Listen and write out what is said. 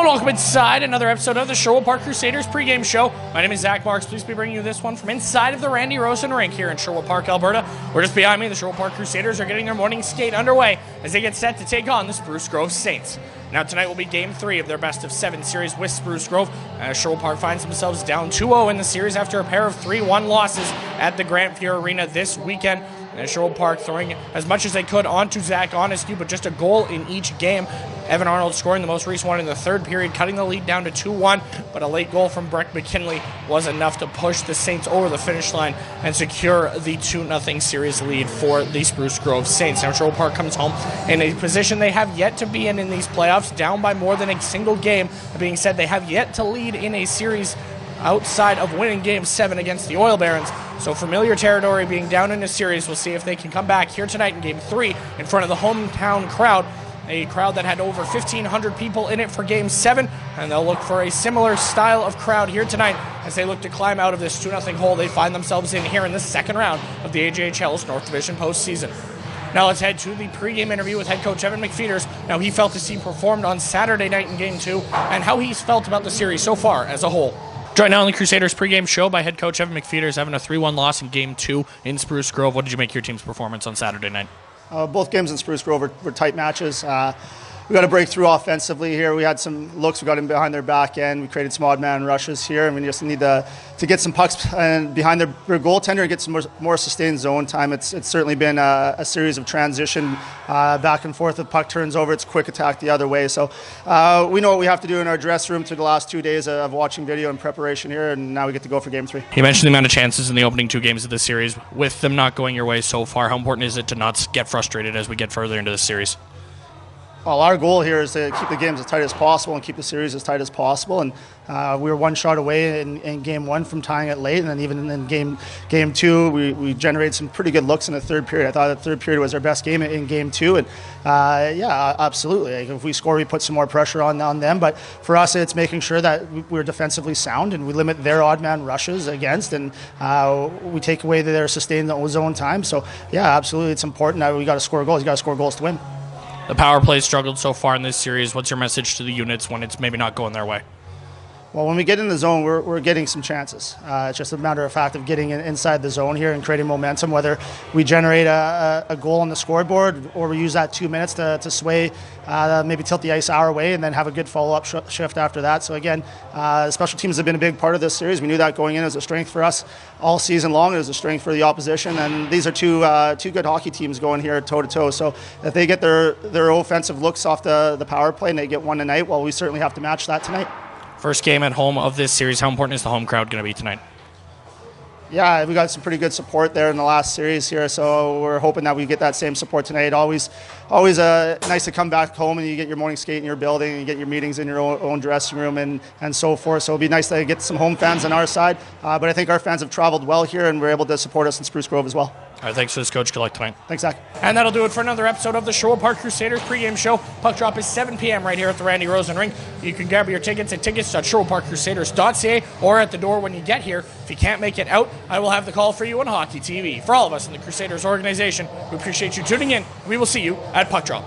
welcome inside another episode of the Sherwood Park Crusaders pregame show. My name is Zach Marks. Please be bringing you this one from inside of the Randy Rosen rink here in Sherwood Park, Alberta. Where just behind me, the Sherwood Park Crusaders are getting their morning skate underway as they get set to take on the Spruce Grove Saints. Now tonight will be Game 3 of their best-of-7 series with Spruce Grove. Sherwood Park finds themselves down 2-0 in the series after a pair of 3-1 losses at the Grant Fuhr Arena this weekend. Sherwood Park throwing as much as they could onto Zach Honesty, but just a goal in each game. Evan Arnold scoring the most recent one in the third period, cutting the lead down to 2-1, but a late goal from Breck McKinley was enough to push the Saints over the finish line and secure the 2-0 series lead for the Spruce Grove Saints. Now Sherwood Park comes home in a position they have yet to be in these playoffs, down by more than a single game. That being said, they have yet to lead in a series outside of winning Game 7 against the Oil Barons. So familiar territory, being down in a series. We'll see if they can come back here tonight in Game 3 in front of the hometown crowd, a crowd that had over 1,500 people in it for Game 7, and they'll look for a similar style of crowd here tonight as they look to climb out of this 2-0 hole they find themselves in here in the second round of the AJHL's North Division postseason. Now let's head to the pregame interview with head coach Evan McFeeters. Now he felt as he performed on Saturday night in Game 2 and how he's felt about the series so far as a whole. Joined now on the Crusaders pregame show by head coach Evan McFeeters, having a 3-1 loss in Game 2 in Spruce Grove. What did you make your team's performance on Saturday night? Both games in Spruce Grove were tight matches. We got to break through offensively here. We had some looks. We got in behind their back end. We created some odd man rushes here, and we just need to get some pucks behind their goaltender and get some more sustained zone time. It's certainly been a series of transition back and forth. The puck turns over. It's quick attack the other way. So we know what we have to do in our dressing room through the last 2 days of watching video and preparation here, and now we get to go for Game 3. You mentioned the amount of chances in the opening 2 games of the series. With them not going your way so far, how important is it to not get frustrated as we get further into the series? Well, our goal here is to keep the games as tight as possible and keep the series as tight as possible. And we were one shot away in Game 1 from tying it late. And then even in Game 2, we generated some pretty good looks in the third period. I thought the third period was our best game in Game 2. And yeah, absolutely. Like, if we score, we put some more pressure on them. But for us, it's making sure that we're defensively sound and we limit their odd man rushes against. And we take away their sustained zone time. So yeah, absolutely. It's important that we got to score goals. You got to score goals to win. The power play struggled so far in this series. What's your message to the units when it's maybe not going their way? Well, when we get in the zone, we're getting some chances. It's just a matter of fact of getting inside the zone here and creating momentum, whether we generate a goal on the scoreboard or we use that 2 minutes to sway, maybe tilt the ice our way and then have a good follow-up shift after that. So again, special teams have been a big part of this series. We knew that going in as a strength for us all season long. It was a strength for the opposition, and these are two good hockey teams going here toe-to-toe. So if they get their offensive looks off the power play and they get one tonight, well, we certainly have to match that tonight. First game at home of this series. How important is the home crowd going to be tonight? Yeah, we got some pretty good support there in the last series here, so we're hoping that we get that same support tonight. Always nice to come back home and you get your morning skate in your building and you get your meetings in your own dressing room and so forth. So it'll be nice to get some home fans on our side, but I think our fans have traveled well here and were able to support us in Spruce Grove as well. All right, thanks for this, Coach. Good luck tonight. Thanks, Zach. And that'll do it for another episode of the Sherwood Park Crusaders pregame show. Puck drop is 7 p.m. right here at the Randy Rosen Rink. You can grab your tickets at tickets.sherwoodparkcrusaders.ca or at the door when you get here. If you can't make it out, I will have the call for you on Hockey TV. For all of us in the Crusaders organization, we appreciate you tuning in. We will see you at puck drop.